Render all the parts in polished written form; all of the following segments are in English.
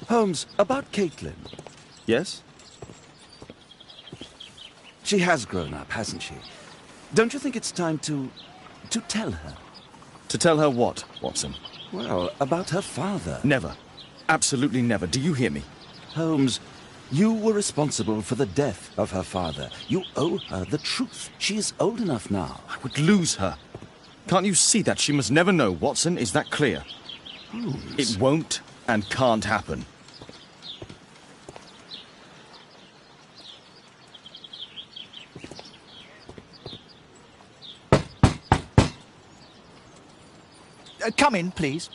Holmes, about Caitlin. Yes? She has grown up, hasn't she? Don't you think it's time to tell her? To tell her what, Watson? Well, about her father. Never. Absolutely never. Do you hear me? Holmes, you were responsible for the death of her father. You owe her the truth. She is old enough now. I would lose her. Can't you see that? She must never know, Watson. Is that clear? Holmes. It won't and can't happen. Come in, please.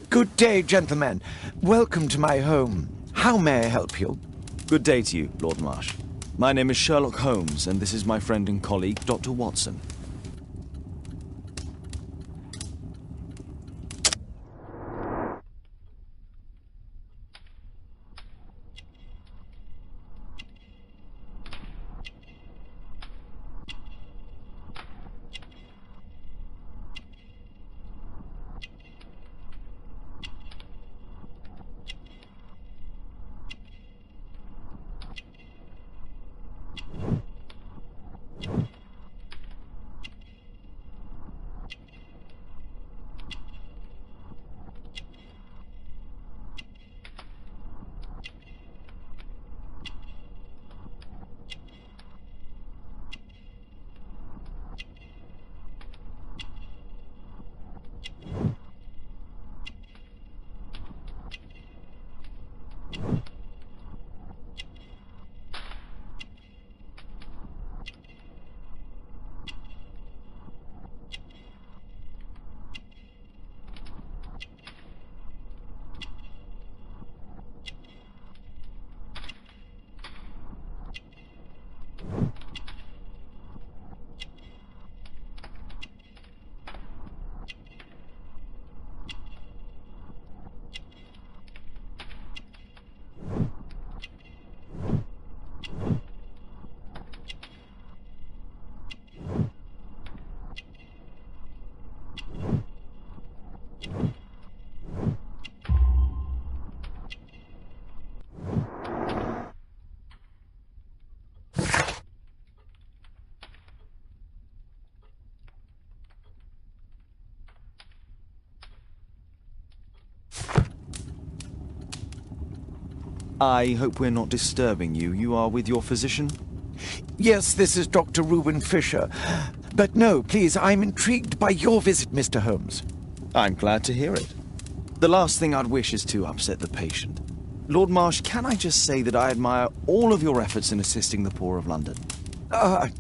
Good day, gentlemen. Welcome to my home. How may I help you? Good day to you, Lord Marsh. My name is Sherlock Holmes, and this is my friend and colleague, Dr. Watson. I hope we're not disturbing you. You are with your physician? Yes, this is Dr. Reuben Fisher. But no, please, I'm intrigued by your visit, Mr. Holmes. I'm glad to hear it. The last thing I'd wish is to upset the patient. Lord Marsh, can I just say that I admire all of your efforts in assisting the poor of London?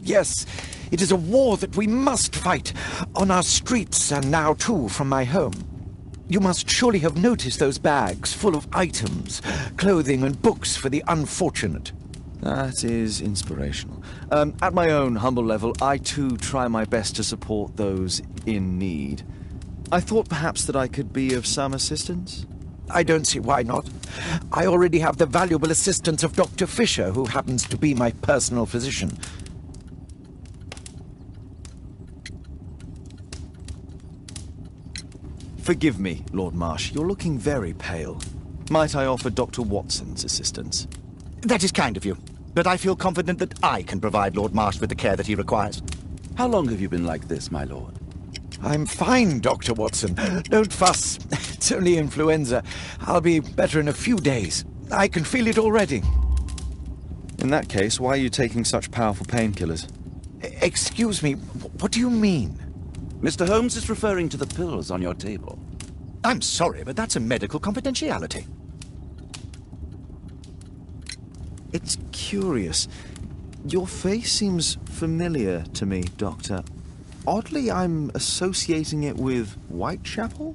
Yes. It is a war that we must fight on our streets and now, too, from my home. You must surely have noticed those bags full of items, clothing and books for the unfortunate. That is inspirational. At my own humble level, I too try my best to support those in need. I thought perhaps that I could be of some assistance. I don't see why not. I already have the valuable assistance of Dr. Fisher, who happens to be my personal physician. Forgive me, Lord Marsh. You're looking very pale. Might I offer Dr. Watson's assistance? That is kind of you, but I feel confident that I can provide Lord Marsh with the care that he requires. How long have you been like this, my lord? I'm fine, Dr. Watson. Don't fuss. It's only influenza. I'll be better in a few days. I can feel it already. In that case, why are you taking such powerful painkillers? Excuse me, what do you mean? Mr. Holmes is referring to the pills on your table. I'm sorry, but that's a medical confidentiality. It's curious. Your face seems familiar to me, Doctor. Oddly, I'm associating it with Whitechapel?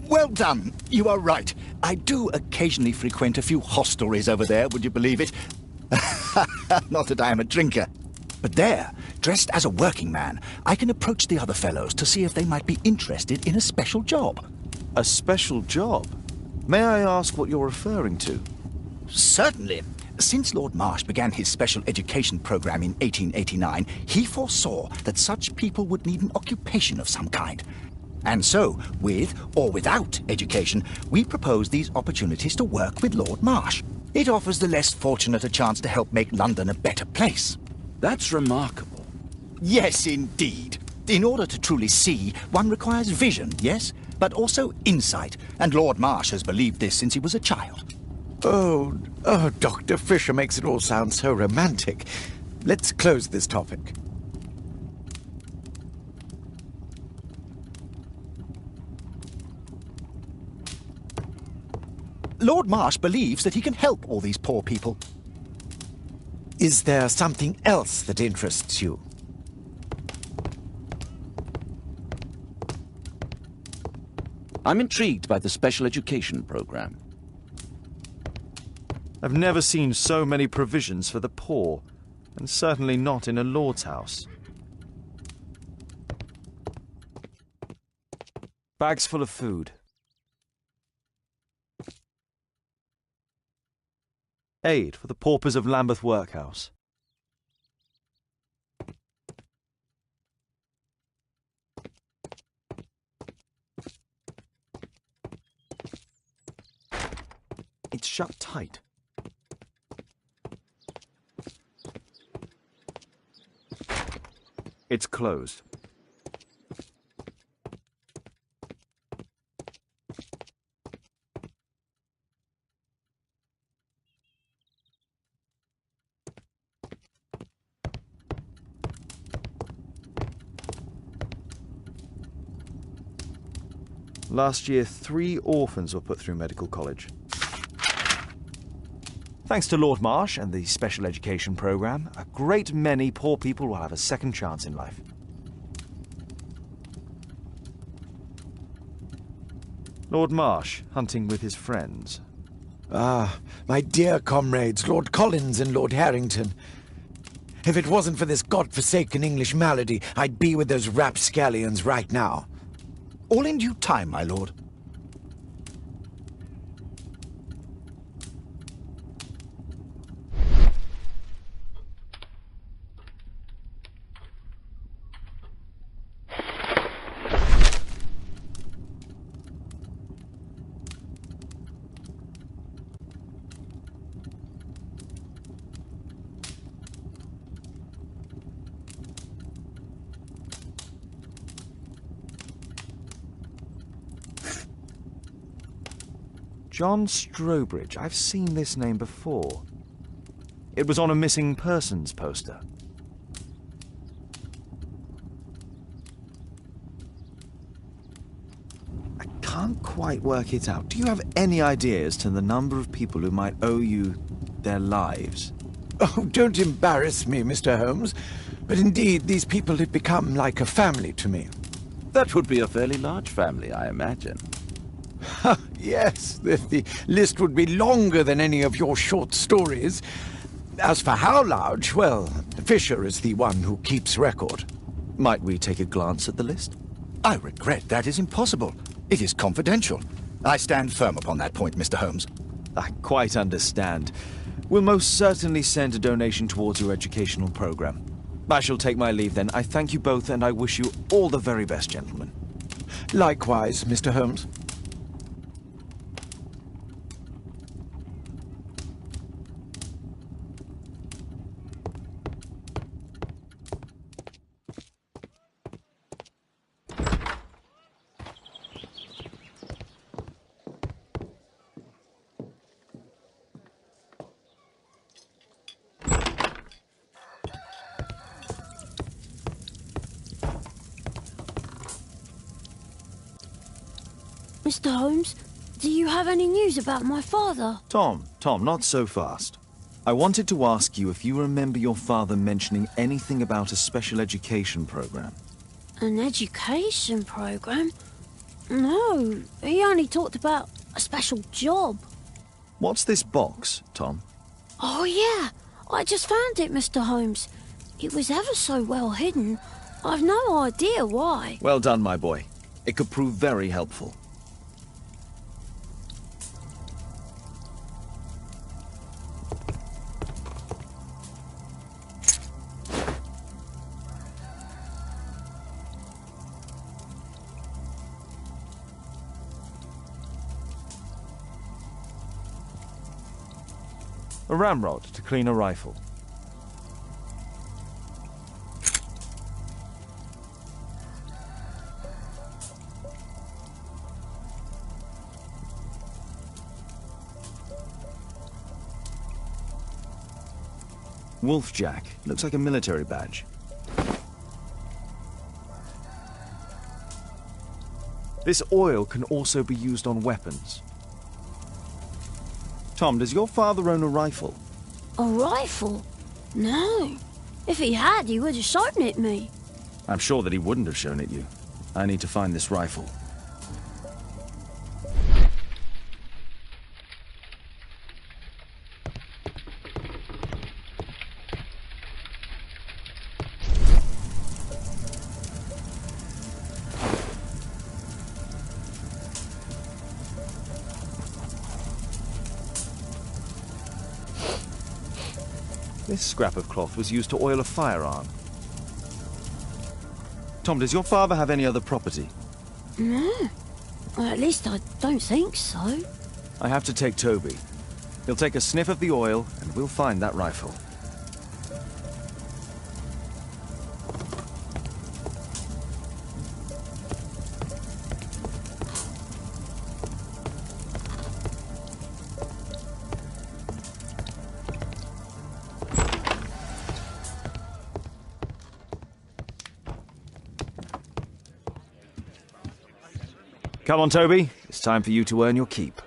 Well done. You are right. I do occasionally frequent a few hostelries over there, would you believe it? Not that I am a drinker. But there, dressed as a working man, I can approach the other fellows to see if they might be interested in a special job. A special job? May I ask what you're referring to? Certainly. Since Lord Marsh began his special education program in 1889, he foresaw that such people would need an occupation of some kind. And so, with or without education, we propose these opportunities to work with Lord Marsh. It offers the less fortunate a chance to help make London a better place. That's remarkable. Yes, indeed. In order to truly see, one requires vision, yes, but also insight. And Lord Marsh has believed this since he was a child. Oh, Dr. Fisher makes it all sound so romantic. Let's close this topic. Lord Marsh believes that he can help all these poor people. Is there something else that interests you? I'm intrigued by the special education program. I've never seen so many provisions for the poor, and certainly not in a lord's house. Bags full of food. Aid for the paupers of Lambeth Workhouse. It's shut tight. It's closed. Last year, 3 orphans were put through medical college. Thanks to Lord Marsh and the special education program, a great many poor people will have a second chance in life. Lord Marsh, hunting with his friends. Ah, my dear comrades, Lord Collins and Lord Harrington. If it wasn't for this godforsaken English malady, I'd be with those rapscallions right now. All in due time, my lord. John Strobridge. I've seen this name before. It was on a missing persons poster. I can't quite work it out. Do you have any idea as to the number of people who might owe you their lives? Oh, don't embarrass me, Mr. Holmes. But indeed, these people have become like a family to me. That would be a fairly large family, I imagine. Yes, the list would be longer than any of your short stories. As for how large, well, Fisher is the one who keeps record. Might we take a glance at the list? I regret that is impossible. It is confidential. I stand firm upon that point, Mr. Holmes. I quite understand. We'll most certainly send a donation towards your educational program. I shall take my leave then. I thank you both, and I wish you all the very best, gentlemen. Likewise, Mr. Holmes. Mr. Holmes, do you have any news about my father? Tom, not so fast. I wanted to ask you if you remember your father mentioning anything about a special education program. An education program? No, he only talked about a special job. What's this box, Tom? Oh yeah, I just found it, Mr. Holmes. It was ever so well hidden. I've no idea why. Well done, my boy. It could prove very helpful. A ramrod to clean a rifle. Wolfjack. Looks like a military badge. This oil can also be used on weapons. Tom, does your father own a rifle? A rifle? No. If he had, he would have shown it me. I'm sure that he wouldn't have shown it you. I need to find this rifle. This scrap of cloth was used to oil a firearm. Tom, does your father have any other property? No. Well, at least I don't think so. I have to take Toby. He'll take a sniff of the oil, and we'll find that rifle. Come on, Toby. It's time for you to earn your keep.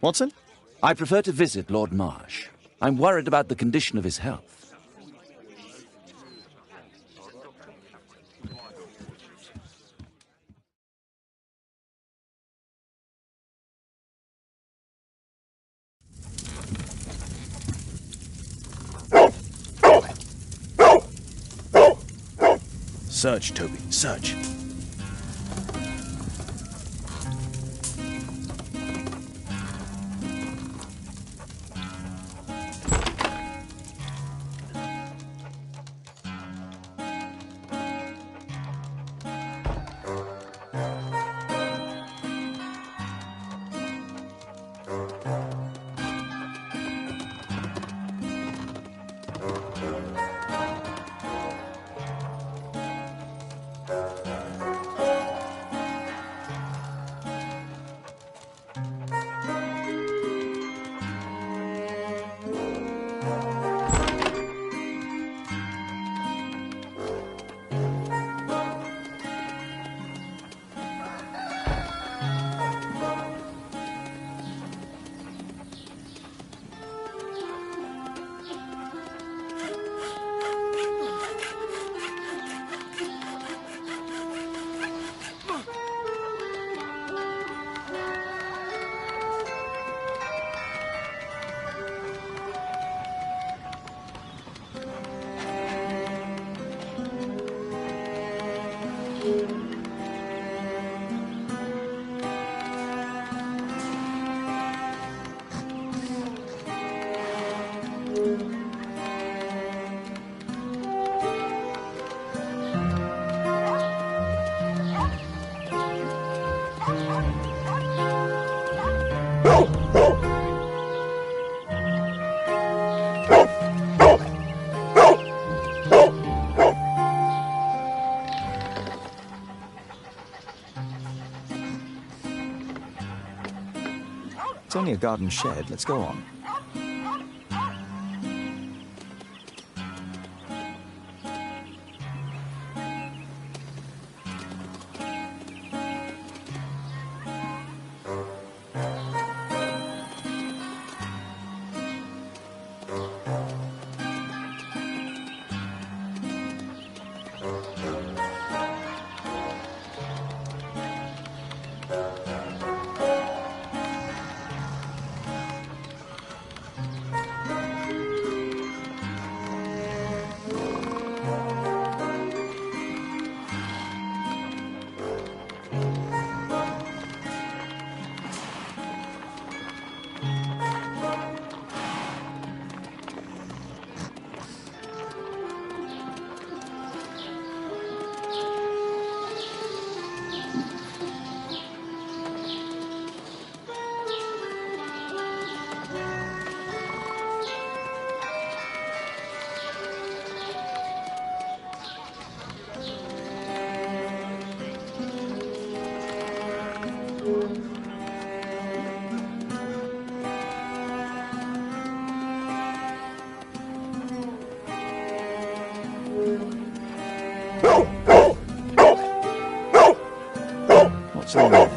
Watson? I prefer to visit Lord Marsh. I'm worried about the condition of his health. Search, Toby. Search. It's only a garden shed. Let's go on. So long.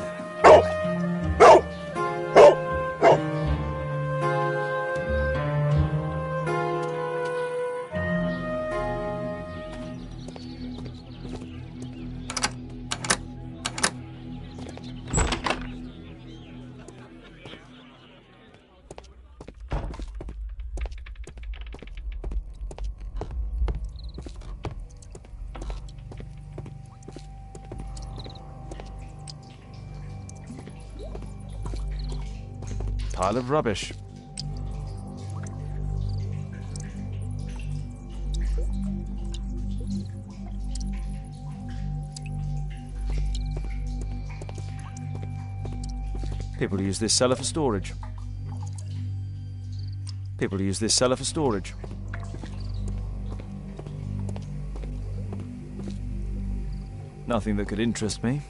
Pile of rubbish. People use this cellar for storage. People use this cellar for storage. Nothing that could interest me.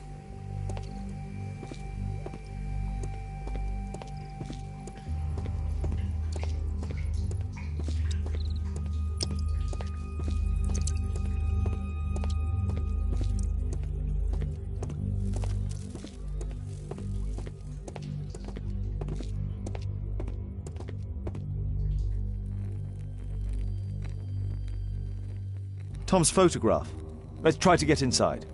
Tom's photograph. Let's try to get inside.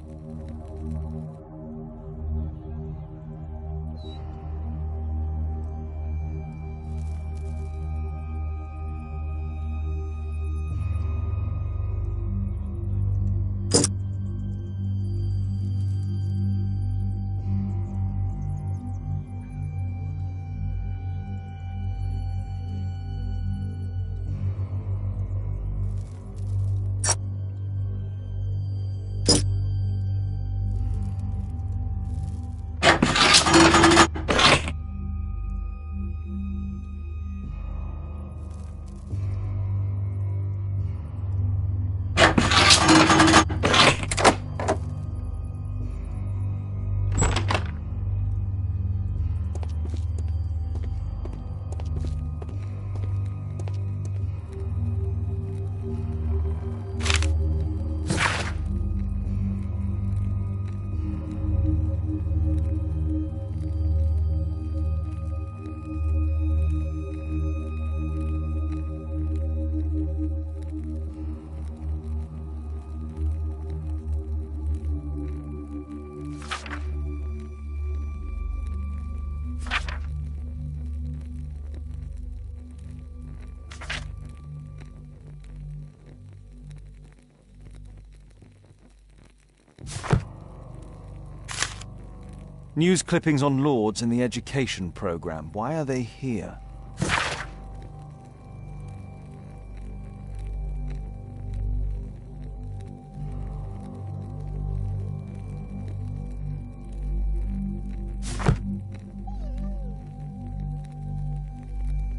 News clippings on Lords in the education program. Why are they here?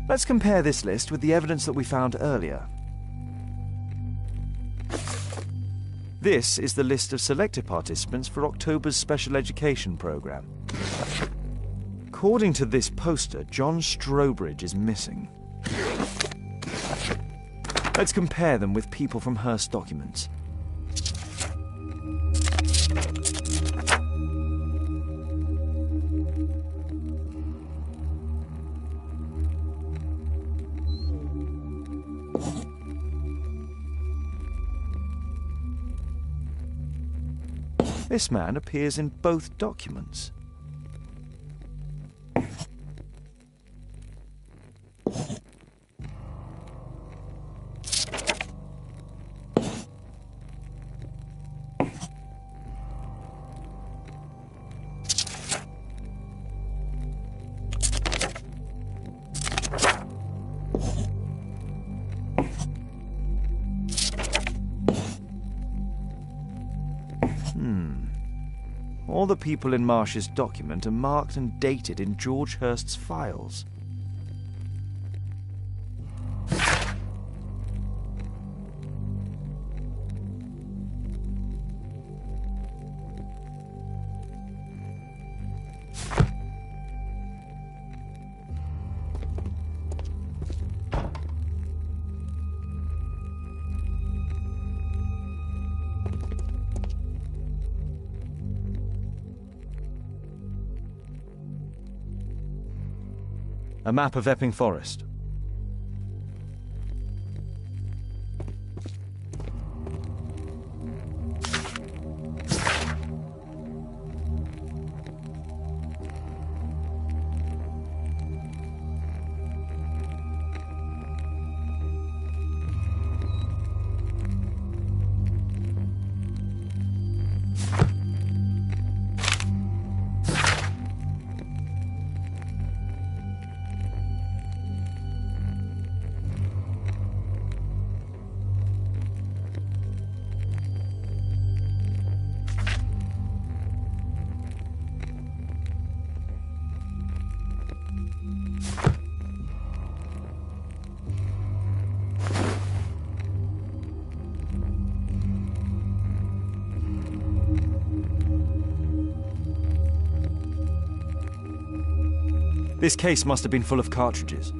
Let's compare this list with the evidence that we found earlier. This is the list of selected participants for October's special education program. According to this poster, John Strobridge is missing. Let's compare them with people from Hearst documents. This man appears in both documents. All the people in Marsh's document are marked and dated in George Hurst's files. A map of Epping Forest. This case must have been full of cartridges.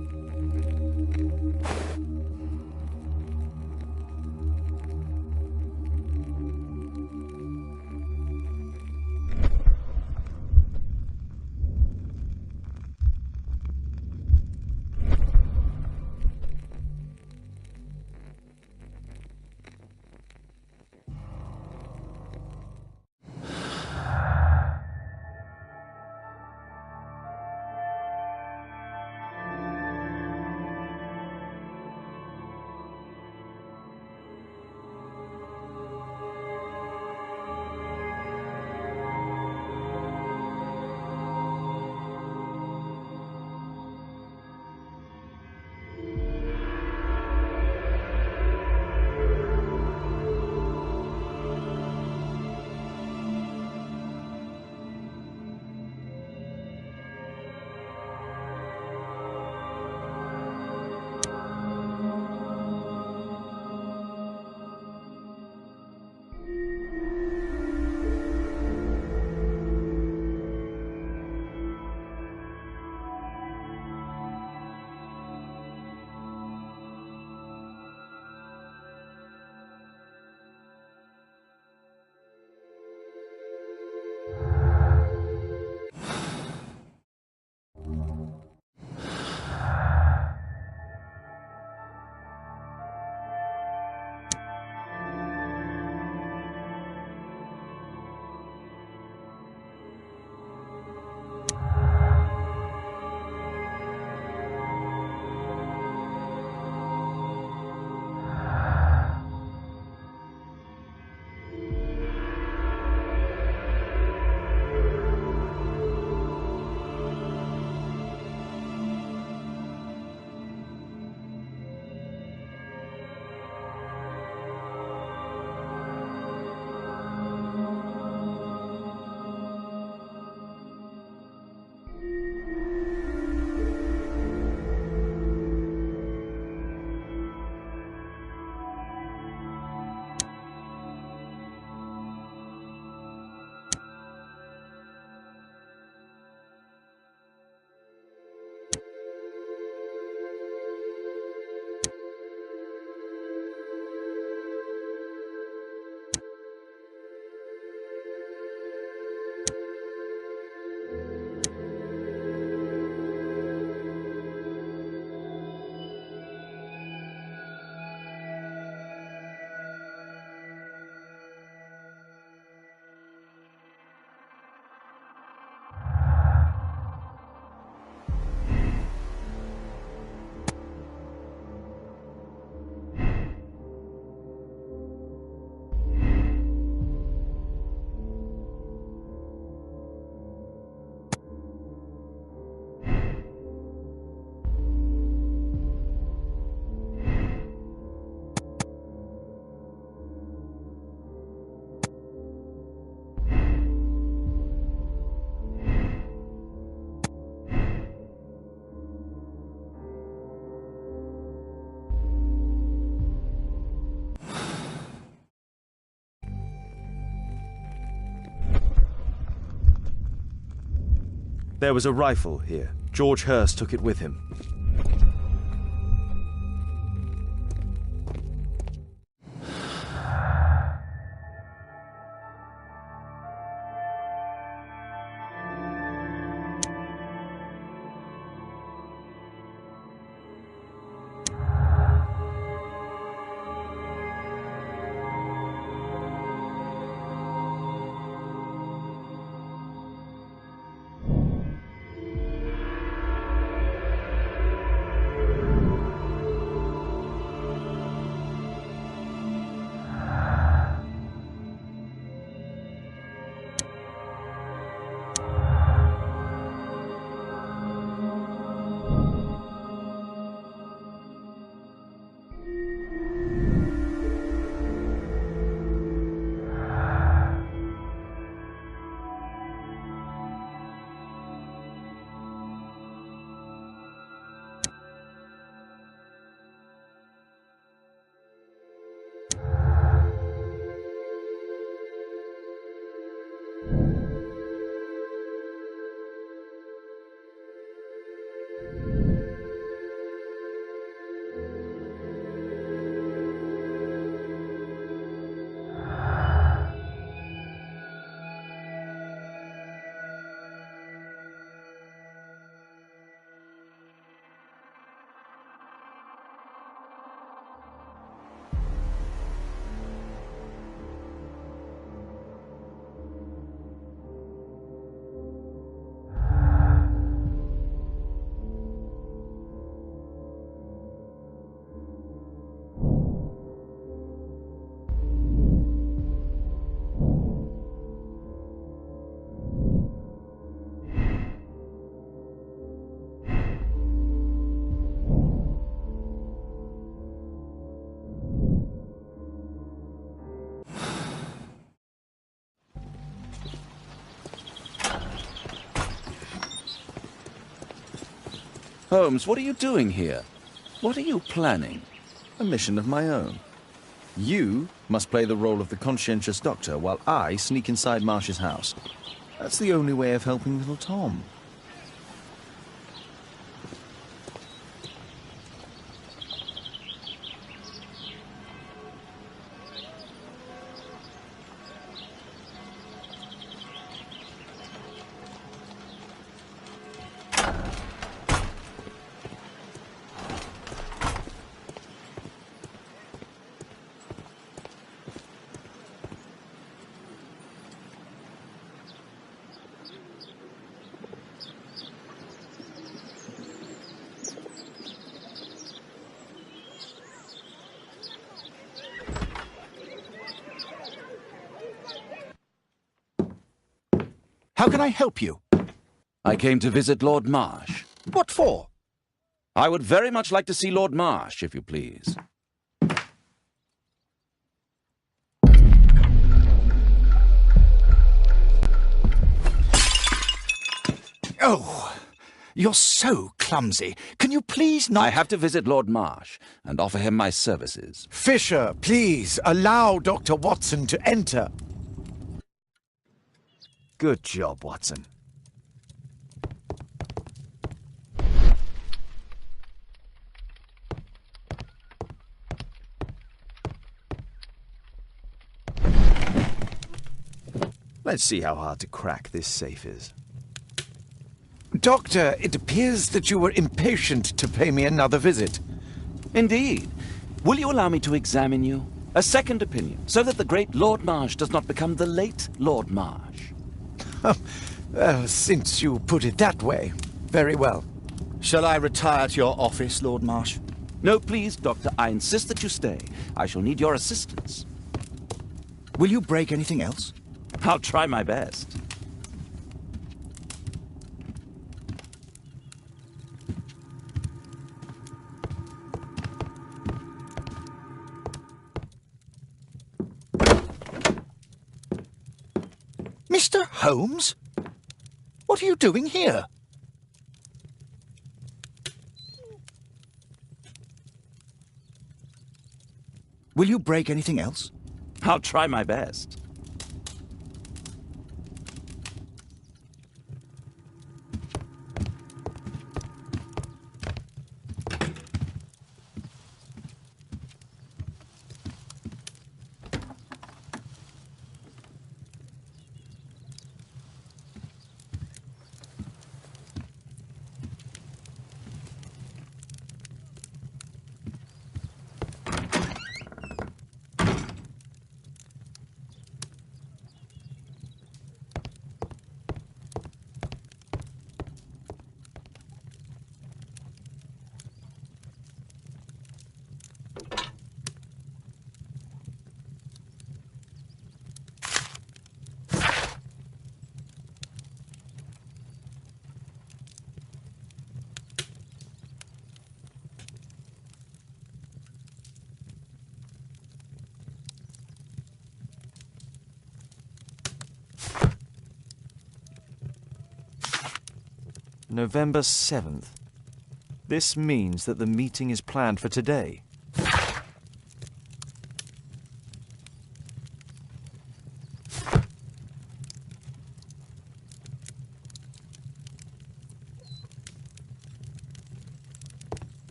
There was a rifle here. George Hurst took it with him. Holmes, what are you doing here? What are you planning? A mission of my own. You must play the role of the conscientious doctor while I sneak inside Marsh's house. That's the only way of helping little Tom. How can I help you? I came to visit Lord Marsh. What for? I would very much like to see Lord Marsh, if you please. Oh, you're so clumsy. Can you please not... I have to visit Lord Marsh and offer him my services. Fisher, please, allow Dr. Watson to enter. Good job, Watson. Let's see how hard to crack this safe is. Doctor, it appears that you were impatient to pay me another visit. Indeed. Will you allow me to examine you? A second opinion, so that the great Lord Marsh does not become the late Lord Marsh. Well, since you put it that way, very well. Shall I retire to your office, Lord Marsh? No, please, Doctor. I insist that you stay. I shall need your assistance. Will you break anything else? I'll try my best. Mr. Holmes? What are you doing here? Will you break anything else? I'll try my best. November 7th. This means that the meeting is planned for today.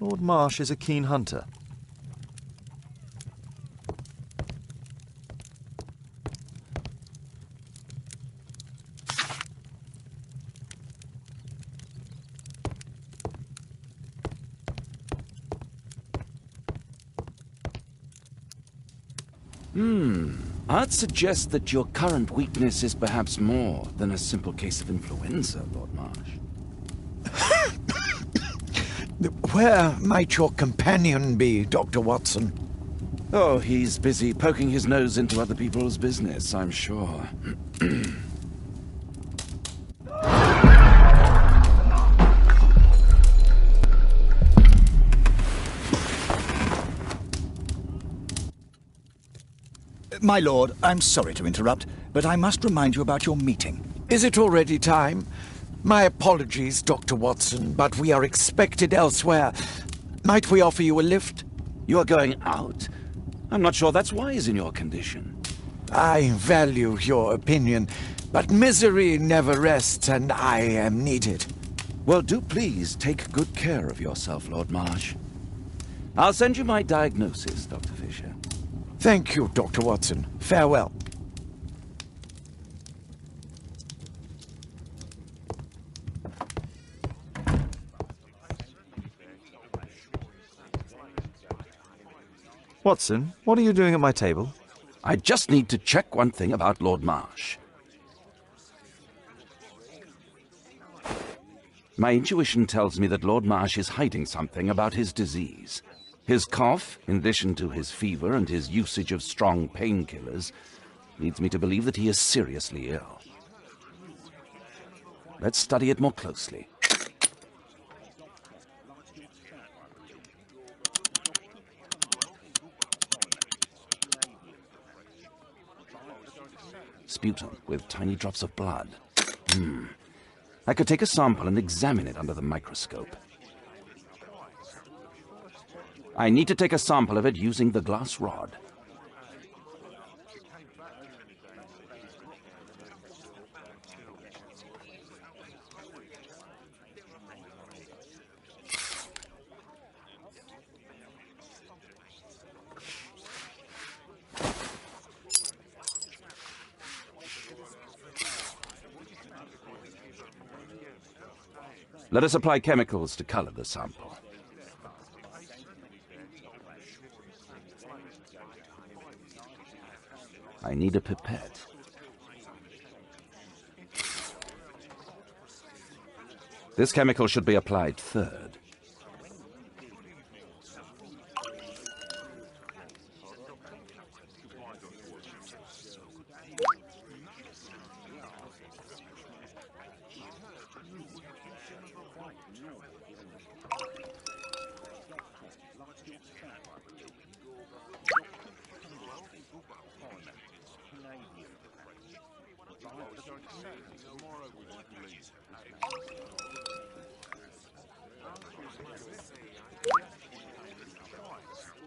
Lord Marsh is a keen hunter. I'd suggest that your current weakness is perhaps more than a simple case of influenza, Lord Marsh. Where might your companion be, Dr. Watson? Oh, he's busy poking his nose into other people's business, I'm sure. My lord, I'm sorry to interrupt, but I must remind you about your meeting. Is it already time? My apologies, Dr. Watson, but we are expected elsewhere. Might we offer you a lift? You are going out? I'm not sure that's wise in your condition. I value your opinion, but misery never rests, and I am needed. Well, do please take good care of yourself, Lord Marsh. I'll send you my diagnosis, Dr. Fisher. Thank you, Dr. Watson. Farewell. Watson, what are you doing at my table? I just need to check one thing about Lord Marsh. My intuition tells me that Lord Marsh is hiding something about his disease. His cough, in addition to his fever and his usage of strong painkillers, leads me to believe that he is seriously ill. Let's study it more closely. Sputum with tiny drops of blood. I could take a sample and examine it under the microscope. I need to take a sample of it using the glass rod. Let us apply chemicals to color the sample. I need a pipette. This chemical should be applied third.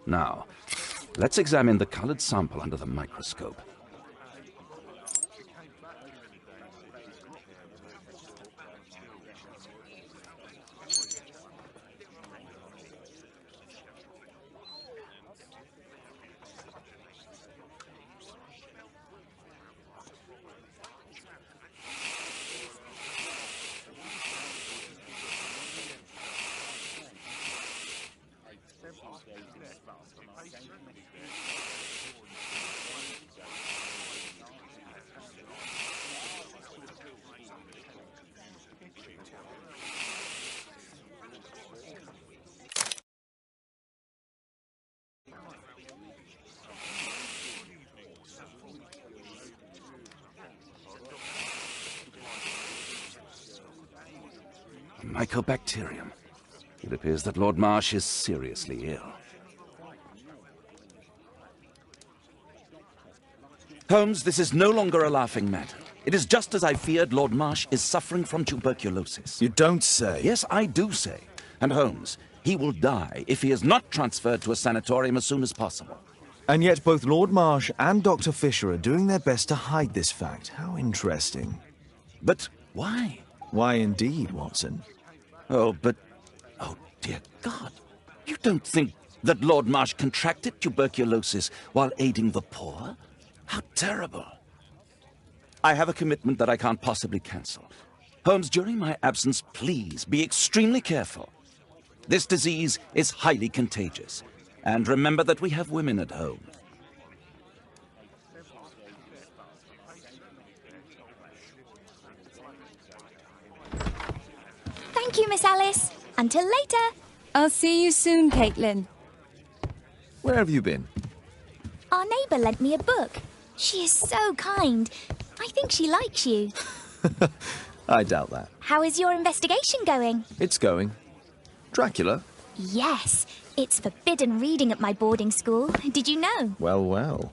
Now, let's examine the colored sample under the microscope. Mycobacterium. It appears that Lord Marsh is seriously ill. Holmes, this is no longer a laughing matter. It is just as I feared. Lord Marsh is suffering from tuberculosis. You don't say. Yes, I do say. And Holmes, he will die if he is not transferred to a sanatorium as soon as possible. And yet both Lord Marsh and Dr. Fisher are doing their best to hide this fact. How interesting. But why? Why indeed, Watson? Oh, but... Oh, dear God. You don't think that Lord Marsh contracted tuberculosis while aiding the poor? How terrible. I have a commitment that I can't possibly cancel. Holmes, during my absence, please be extremely careful. This disease is highly contagious. And remember that we have women at home. Thank you, Miss Alice. Until later. I'll see you soon, Caitlin. Where have you been? Our neighbour lent me a book. She is so kind. I think she likes you. I doubt that. How is your investigation going? It's going. Dracula? Yes. It's forbidden reading at my boarding school. Did you know? Well, well.